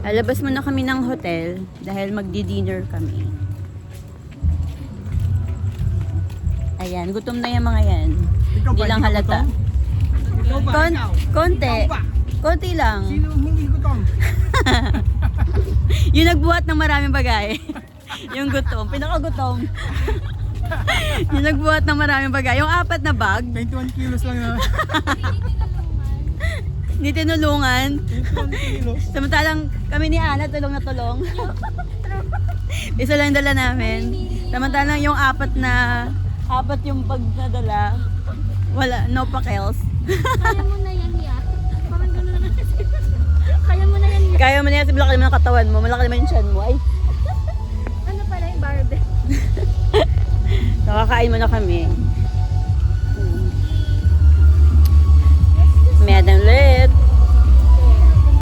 Lalabas muna kami ng hotel dahil magdi-dinner kami. Ayan, gutom na yung mga yan. Hindi lang halata. Ikaw ba? Ikaw? Konti. Ikaw ba? Konti lang. Sino ang hindi gutom? Yung nagbuhat ng maraming bagay. Yung gutom. Pinakagutom. Yung nagbuhat ng maraming bagay. Yung 4 na bag. 21 kilos lang na. Hindi tinulungan. 21 kilos. Samantalang kami ni Ana tulong na tulong. Isa lang dala namin. Samantalang yung 4 yung bag na dala. Wala, no pakels. Kaya mo na yan, ya. Parang gano'n na kasi. Kaya mo na yan, ya. Kaya mo na yan, malaki naman ang katawan mo, malaki naman yung tiyan mo. Ay, Ano pala yung Barbie? nakakain mo na kami. Madam Lit.